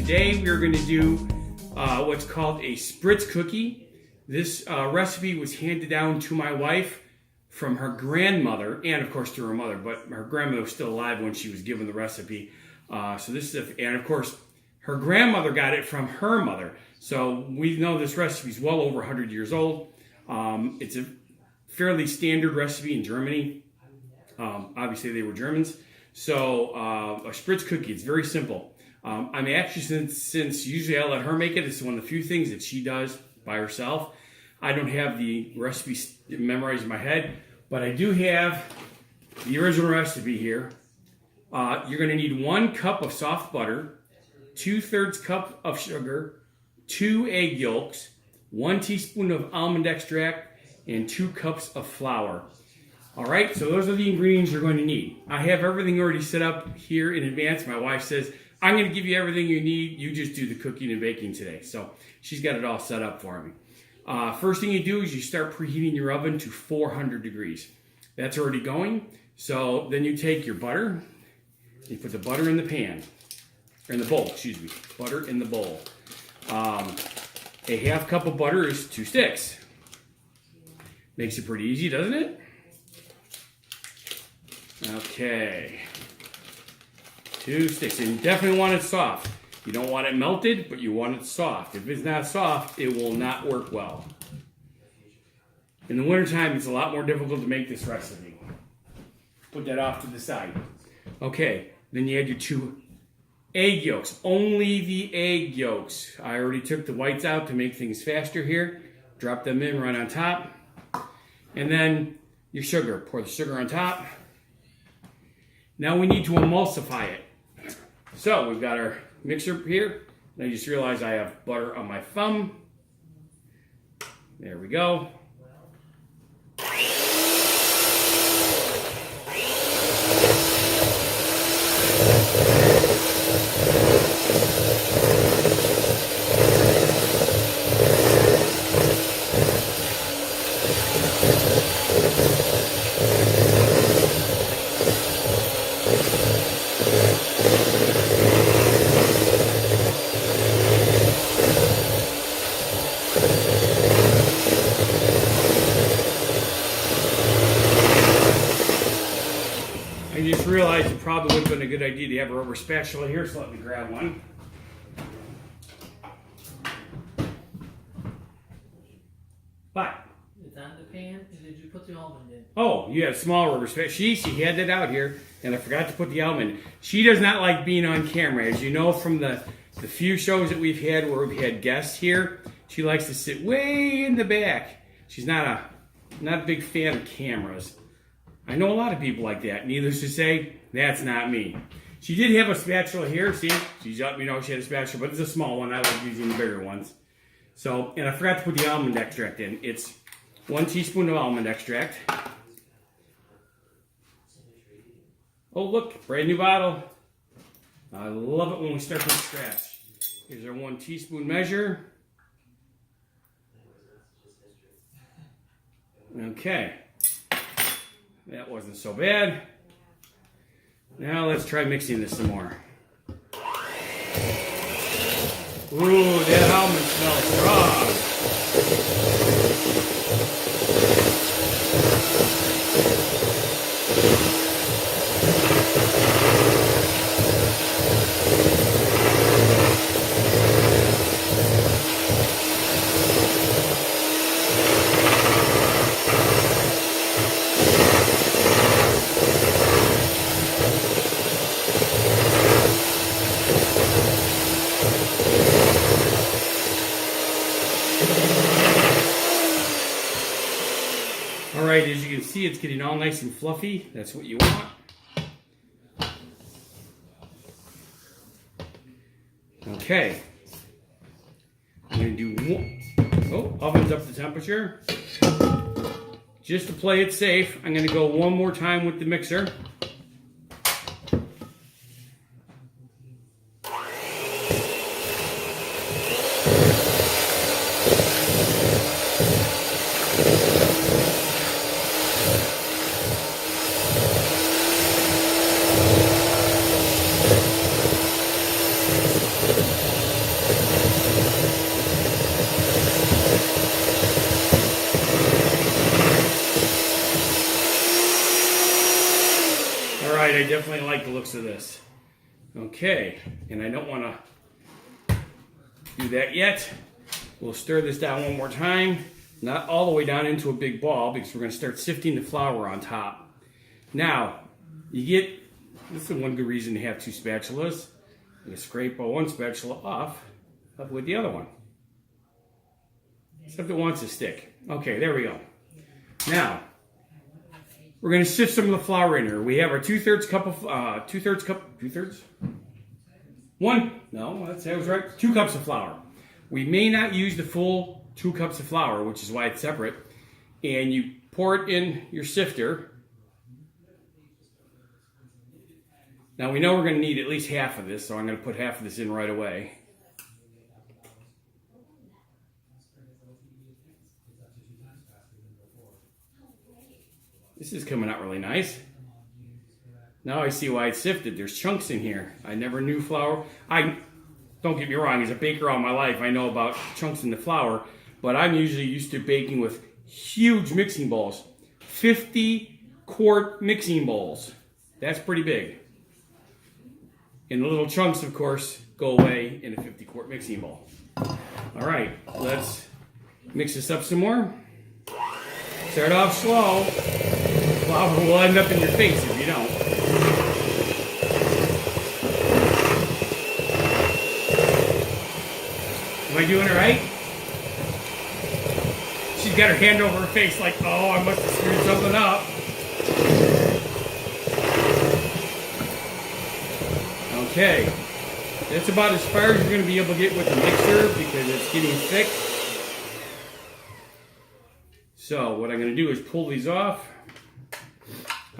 Today we are going to do what's called a Spritz cookie. This recipe was handed down to my wife from her grandmother, and of course to her mother, but her grandmother was still alive when she was given the recipe. So this is, and of course her grandmother got it from her mother. So we know this recipe is well over 100 years old. It's a fairly standard recipe in Germany. Obviously they were Germans. So a Spritz cookie, it's very simple. I'm actually, since usually I let her make it, it's one of the few things that she does by herself. I don't have the recipe memorized in my head, but I do have the original recipe here. You're going to need 1 cup of soft butter, 2/3 cup of sugar, 2 egg yolks, 1 teaspoon of almond extract, and 2 cups of flour. All right, so those are the ingredients you're going to need. I have everything already set up here in advance. My wife says, I'm going to give you everything you need. You just do the cooking and baking today. So she's got it all set up for me. First thing you do is you start preheating your oven to 400 degrees. That's already going. So then you take your butter, you put the butter in the pan, or in the bowl, excuse me, butter in the bowl. A 1/2 cup of butter is 2 sticks. Makes it pretty easy, doesn't it? Okay. 2 sticks, and you definitely want it soft. You don't want it melted, but you want it soft. If it's not soft, it will not work well. In the wintertime, it's a lot more difficult to make this recipe. Put that off to the side. Okay, then you add your 2 egg yolks. Only the egg yolks. I already took the whites out to make things faster here. Drop them in right on top. And then your sugar. Pour the sugar on top. Now we need to emulsify it. So we've got our mixer here. And I just realized I have butter on my thumb. There we go. I just realized it probably would have been a good idea to have a rubber spatula here, so let me grab one. What? It's on the pan, and did you put the almond in? Oh, you had a small rubber spatula. She had that out here, and I forgot to put the almond. She does not like being on camera. As you know from the few shows that we've had where we've had guests here, she likes to sit way in the back. She's not a big fan of cameras. I know a lot of people like that. Needless to say, that's not me. She did have a spatula here. See, she's up. You know, she had a spatula, but it's a small one. I like using the bigger ones. So, and I forgot to put the almond extract in. It's 1 teaspoon of almond extract. Oh, look, brand new bottle. I love it when we start from scratch. Here's our 1 teaspoon measure. Okay. That wasn't so bad. Now let's try mixing this some more. Ooh, that almond smells strong. Alright, as you can see, it's getting all nice and fluffy. That's what you want. Okay. I'm going to do one. Oh, oven's up to temperature. Just to play it safe, I'm going to go one more time with the mixer. right, I definitely like the looks of this. Okay, and I don't want to do that yet. We'll stir this down one more time. Not all the way down into a big ball because we're going to start sifting the flour on top. Now, you get, this is one good reason to have two spatulas. You scrape one spatula off with the other one. Except it wants to stick. Okay, there we go. Now, we're going to sift some of the flour in here. We have our 2/3 cup of, 2/3? One, no, that was right. 2 cups of flour. We may not use the full 2 cups of flour, which is why it's separate. And you pour it in your sifter. Now we know we're going to need at least half of this, so I'm going to put half of this in right away. This is coming out really nice. Now I see why it's sifted. There's chunks in here. I never knew flour. Don't get me wrong, as a baker all my life, I know about chunks in the flour, but I'm usually used to baking with huge mixing bowls. 50-quart mixing bowls. That's pretty big. And the little chunks, of course, go away in a 50-quart mixing bowl. All right, let's mix this up some more. Start off slow. Flour will end up in your face if you don't. Am I doing it right? She's got her hand over her face like, oh, I must have screwed something up. Okay. That's about as far as you're going to be able to get with the mixer because it's getting thick. So what I'm going to do is pull these off.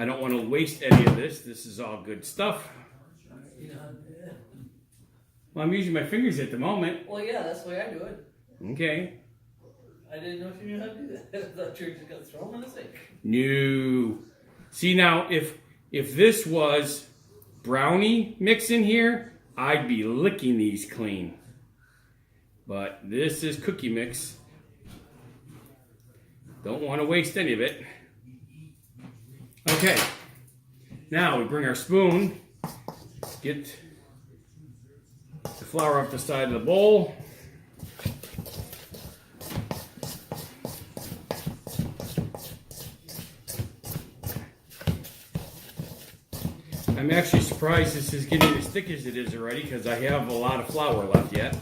I don't want to waste any of this. This is all good stuff. Well, I'm using my fingers at the moment. Well, yeah, that's the way I do it. Okay. I didn't know if you knew how to do that. I thought you were just going to throw them in the sink. No. See, now, if this was brownie mix in here, I'd be licking these clean. But this is cookie mix. Don't want to waste any of it. Okay. Now we bring our spoon, get the flour up the side of the bowl. I'm actually surprised this is getting as thick as it is already because I have a lot of flour left yet.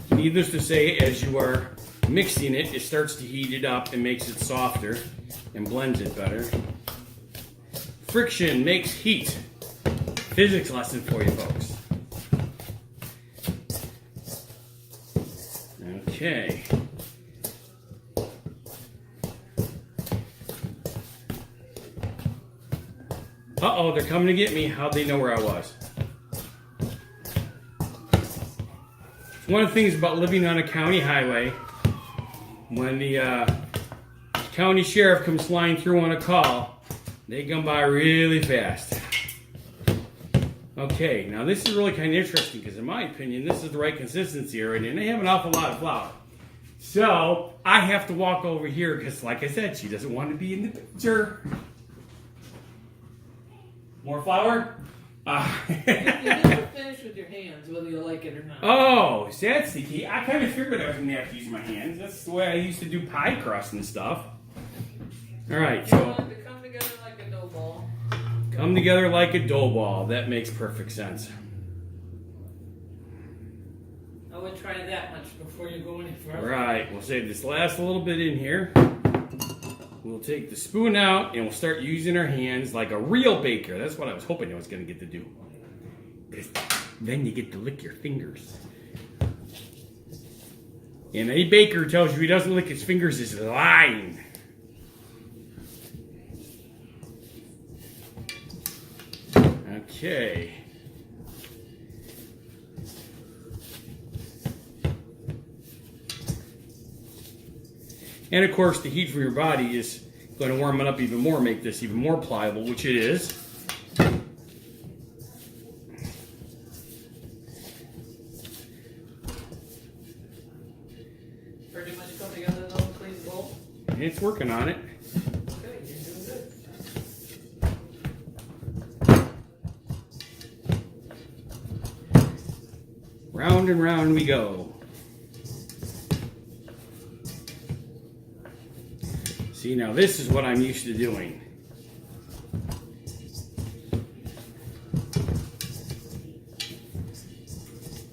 Needless to say, as you are mixing it, it starts to heat it up and makes it softer and blends it better. Friction makes heat. Physics lesson for you folks. Okay. Uh-oh, they're coming to get me. How'd they know where I was? One of the things about living on a county highway, when the county sheriff comes flying through on a call, they come by really fast. Okay, now this is really kind of interesting because in my opinion, this is the right consistency already, and they have an awful lot of flour. So, I have to walk over here because, like I said, she doesn't want to be in the picture. More flour? You have to finish with your hands, whether you like it or not. Oh, so that's the key. I kind of figured I was going to have to use my hands. That's the way I used to do pie crust and stuff. All right, You so want it to come together like a dough ball. come together like a dough ball. That makes perfect sense. I would try that much before you go any All further. right, we'll save this last little bit in here. We'll take the spoon out and we'll start using our hands like a real baker. That's what I was hoping I was going to get to do. Because then you get to lick your fingers. And any baker who tells you he doesn't lick his fingers is lying. Okay. And of course, the heat from your body is going to warm it up even more, make this even more pliable, which it is. Pretty much come together though, clean the bowl. And it's working on it. Okay, you're doing good. Round and round we go. See, now this is what I'm used to doing.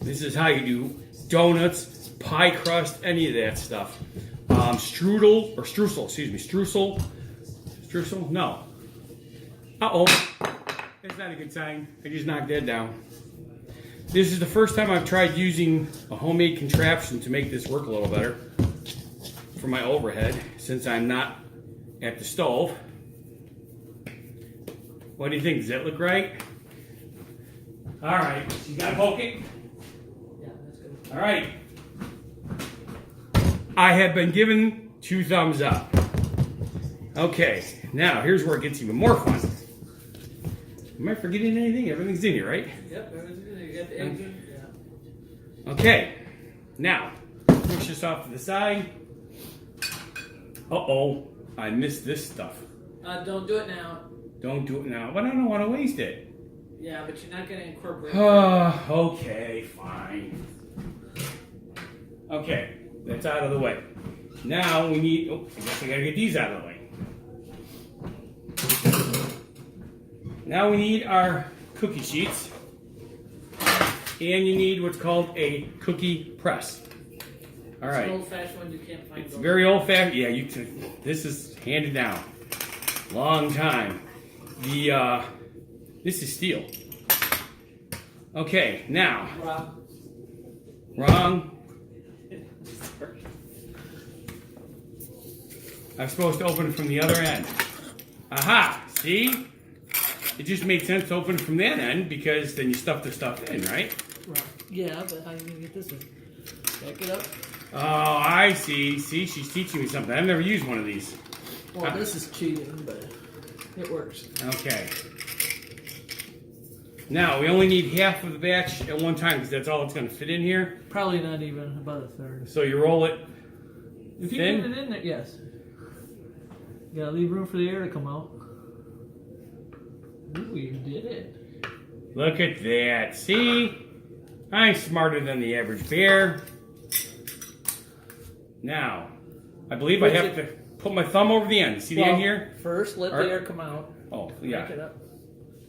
This is how you do donuts, pie crust, any of that stuff. Strudel, or streusel, excuse me, streusel. Streusel? No. Uh-oh. That's not a good sign. I just knocked that down. This is the first time I've tried using a homemade contraption to make this work a little better for my overhead, since I'm not at the stove. What do you think? Does that look right? All right. You got to poke it? Yeah, that's good. All right. I have been given 2 thumbs up. Okay. Now, here's where it gets even more fun. Am I forgetting anything? Everything's in here, right? Yep, everything's in there. You got the eggs in? Yeah. Okay. Now, push this off to the side. Uh-oh. I missed this stuff. Don't do it now. Don't do it now. But I don't want to waste it. Yeah, but you're not going to incorporate it. Okay, fine. Okay, that's out of the way. Now we need, oh, I guess I gotta get these out of the way. Now we need our cookie sheets. And you need what's called a cookie press. All right. It's an old-fashioned one you can't find. It's very old-fashioned. Yeah, you can, this is handed down. Long time. This is steel. Okay, now. Wrong. I'm supposed to open it from the other end. Aha! See? It just made sense to open it from that end because then you stuff the stuff in, right? Right. Yeah, but how are you going to get this in? Back it up. Oh, I see. See, she's teaching me something. I've never used one of these. Well, this is cheating, but it works. Okay. Now, we only need half of the batch at one time because that's all it's going to fit in here. Probably not even about a third. So you roll it If you thin. get it in there, yes. You gotta leave room for the air to come out. Ooh, you did it. Look at that. See? I'm smarter than the average bear. Now, I believe I have to put my thumb over the end. See the end here? First, let the air come out. Oh, Break yeah. it up.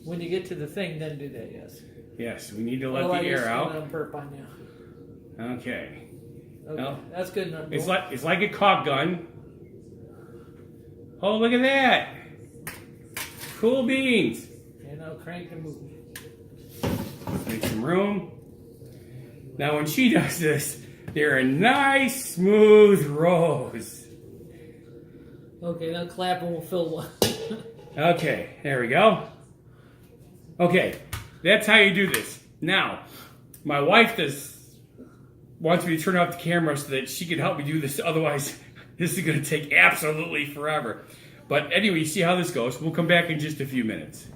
When you get to the thing, then do that, yes. Yes, we need to let Otherwise, the air it's out. gonna burp on you. Okay. Okay, Well, that's good enough. It's like a caulk gun. Oh, look at that. Cool beans. And now crank and move. Make some room. Now when she does this, they're a nice smooth rose. Okay, now clap and we'll fill one. Okay, there we go. Okay, that's how you do this. Now, my wife wants me to turn off the camera so that she can help me do this. Otherwise, this is going to take absolutely forever. But anyway, you see how this goes. We'll come back in just a few minutes.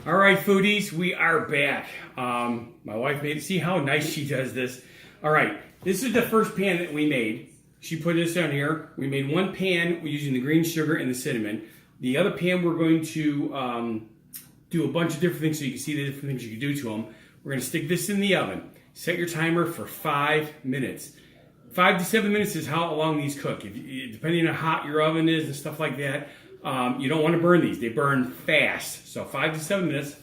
All right, foodies, we are back. My wife made it. See how nice she does this. All right, this is the first pan that we made. She put this on here. We made one pan using the green sugar and the cinnamon. The other pan, we're going to do a bunch of different things so you can see the different things you can do to them. We're going to stick this in the oven. Set your timer for 5 minutes. 5 to 7 minutes is how long these cook. Depending on how hot your oven is and stuff like that, you don't want to burn these. They burn fast. So 5 to 7 minutes. So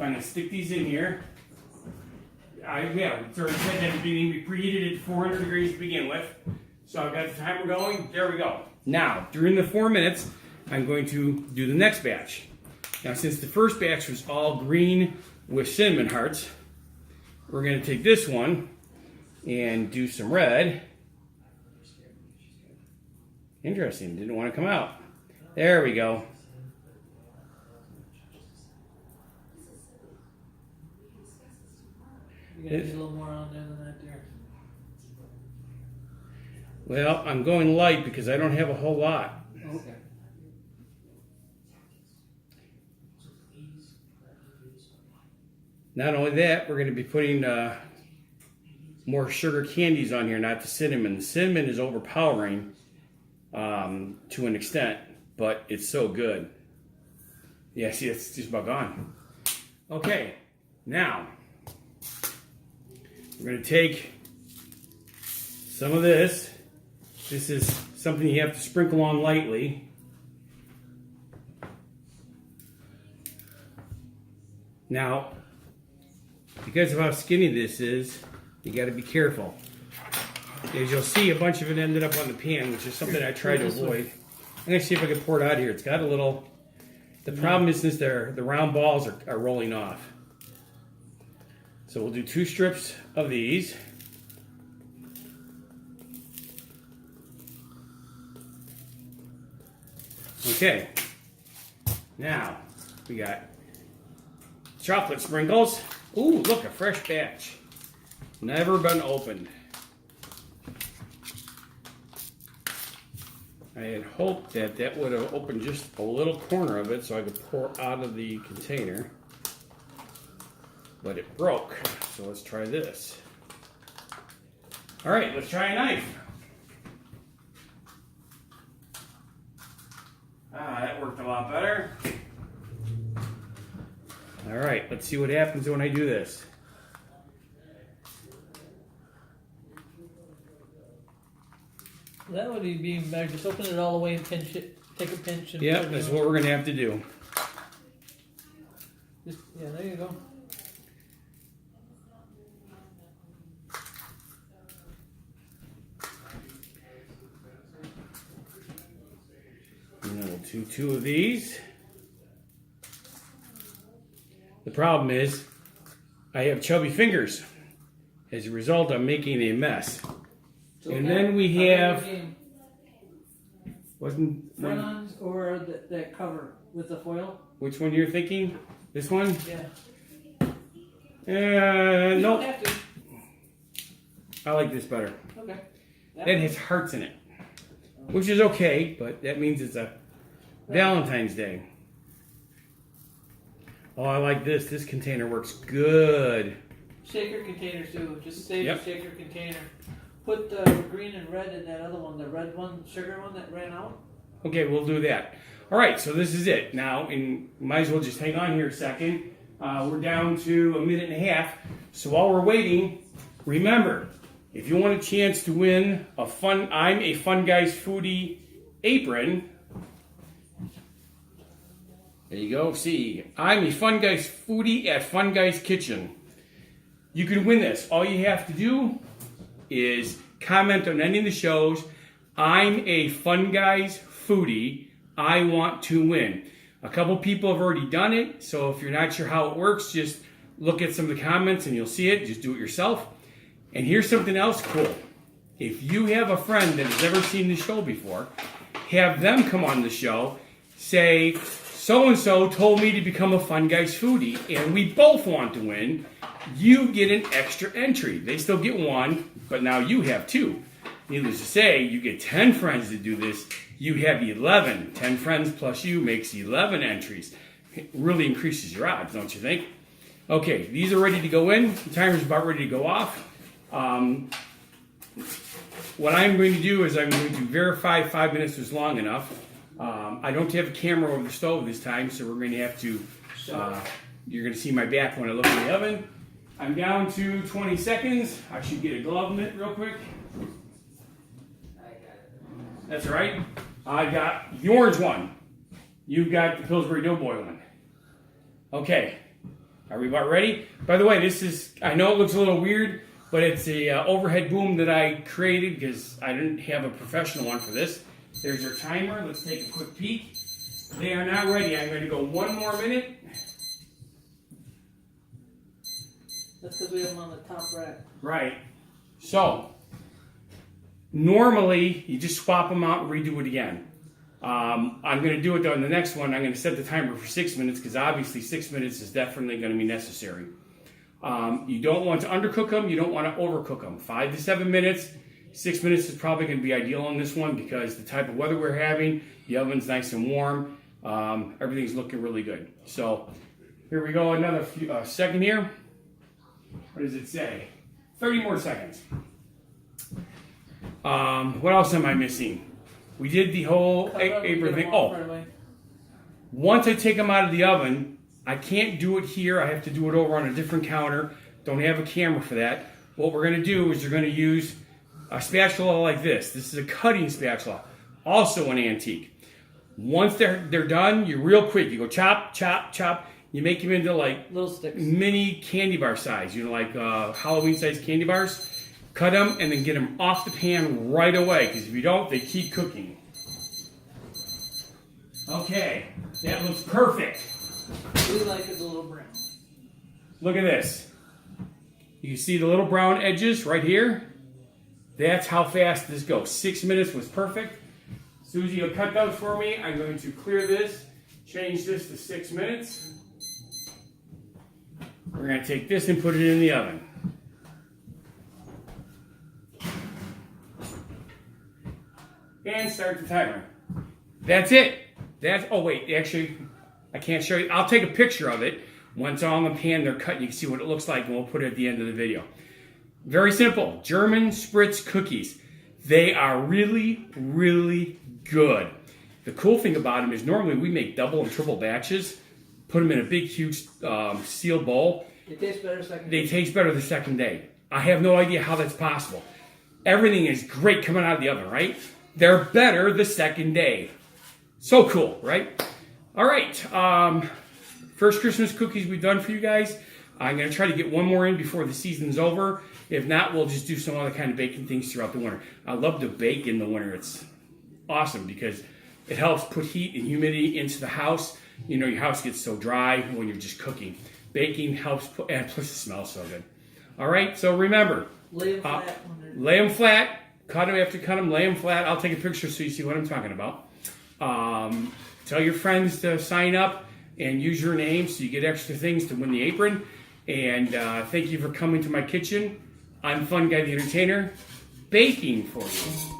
I'm going to stick these in here. It's already said at the beginning, we preheated it to 400 degrees to begin with. So I've got the timer going. There we go. Now, during the 4 minutes, I'm going to do the next batch. Now, since the first batch was all green with cinnamon hearts, we're going to take this one and do some red. Interesting, didn't want to come out. There we go. You gotta get a little more on there than that there. Well, I'm going light because I don't have a whole lot. Okay. Not only that, we're going to be putting more sugar candies on here, not the cinnamon. The cinnamon is overpowering to an extent, but it's so good. Yeah, see, it's just about gone. Okay, now, We're going to take some of this. This is something you have to sprinkle on lightly. Now, because of how skinny this is, you got to be careful. As you'll see, a bunch of it ended up on the pan, which is something I try to avoid. I'm going to see if I can pour it out here. It's got a little... The problem is since the round balls are rolling off. So we'll do 2 strips of these. Okay. Now, we got chocolate sprinkles. Ooh, look, a fresh batch. Never been opened. I had hoped that that would have opened just a little corner of it so I could pour out of the container. But it broke, so let's try this. All right, let's try a knife. Ah, that worked a lot better. All right, let's see what happens when I do this. That would be being better. Just open it all the way and pinch it. Take a pinch and. Yep, that's what we're gonna have to do. Just, yeah, there you go. And then we'll do 2 of these. The problem is, I have chubby fingers. As a result, I'm making a mess. And then we have... Wasn't... Front-ons or that cover with the foil? Which one you're thinking? This one? Yeah. No. Don't have to. I like this better. Okay. That has hearts in it. Which is okay, but that means it's a Valentine's Day. Oh, I like this. This container works good. Shaker containers too. Just save Yep. the shaker container. Put the green and red in that other one, the red one, sugar one that ran out. Okay, we'll do that. All right, so this is it. Now, and might as well just hang on here a second. We're down to 1.5 minutes. So while we're waiting, remember, if you want a chance to win a I'm a Fun Guys Foodie apron. There you go. See, I'm a Fun Guys Foodie at Fun Guys Kitchen. You can win this. All you have to do is comment on any of the shows. I'm a Fun Guys Foodie. I want to win. A couple people have already done it, so if you're not sure how it works, just look at some of the comments and you'll see it. Just do it yourself. And here's something else cool. If you have a friend that has never seen the show before, have them come on the show, say, so-and-so told me to become a Fun Guys Foodie, and we both want to win. You get an extra entry. They still get 1, but now you have 2. Needless to say, you get 10 friends to do this. You have 11. 10 friends plus you makes 11 entries. It really increases your odds, don't you think? Okay, these are ready to go in. The timer's about ready to go off. What I'm going to do is I'm going to verify 5 minutes was long enough. I don't have a camera over the stove this time, so we're going to have to, you're going to see my back when I look in the oven. I'm down to 20 seconds. I should get a glove mitt real quick. That's all right. I got the orange one. You've got the Pillsbury Doughboy one. Okay. Are we about ready? By the way, this is, I know it looks a little weird, but it's a overhead boom that I created because I didn't have a professional one for this. There's your timer. Let's take a quick peek. They are not ready. I'm going to go 1 more minute. That's because we have them on the top rack. Right. So, normally, you just swap them out and redo it again. I'm going to do it on the next one. I'm going to set the timer for 6 minutes because obviously 6 minutes is definitely going to be necessary. You don't want to undercook them. You don't want to overcook them. 5 to 7 minutes. 6 minutes is probably going to be ideal on this one because the type of weather we're having, the oven's nice and warm. Everything's looking really good. So here we go. Another second here. What does it say? 30 more seconds. What else am I missing? We did the whole apron thing. Oh, once I take them out of the oven, I can't do it here. I have to do it over on a different counter. Don't have a camera for that. what we're going to do is you're going to use a spatula like this. This is a cutting spatula, also an antique. Once they're done, you're real quick. You go chop, chop, chop. You make them into like little sticks, mini candy bar size. You know, like Halloween size candy bars. Cut them and then get them off the pan right away. Because if you don't, they keep cooking. Okay, that looks perfect. we like it a little brown. Look at this. You can see the little brown edges right here. That's how fast this goes. 6 minutes was perfect. Susie, you'll cut those for me. I'm going to clear this, change this to 6 minutes. We're going to take this and put it in the oven. And start the timer. That's it. Oh wait, actually, I can't show you. I'll take a picture of it. Once it's all in the pan, they're cut, you can see what it looks like, and we'll put it at the end of the video. Very simple. German Spritz cookies. They are really, really good. The cool thing about them is normally we make double and triple batches, put them in a big, huge sealed bowl. They taste better second They day. taste better the second day. I have no idea how that's possible. Everything is great coming out of the oven, right? They're better the second day. So cool, right? All right. First Christmas cookies we've done for you guys. I'm going to try to get one more in before the season's over. If not, we'll just do some other kind of baking things throughout the winter. I love to bake in the winter. It's awesome because it helps put heat and humidity into the house. You know, your house gets so dry when you're just cooking. Baking helps, and plus it smells so good. All right, so remember. Lay them flat. Lay them flat. Cut them after cut them. Lay them flat. I'll take a picture so you see what I'm talking about. Tell your friends to sign up and use your name so you get extra things to win the apron. And thank you for coming to my kitchen. I'm Funguy The Entertainer, baking for you.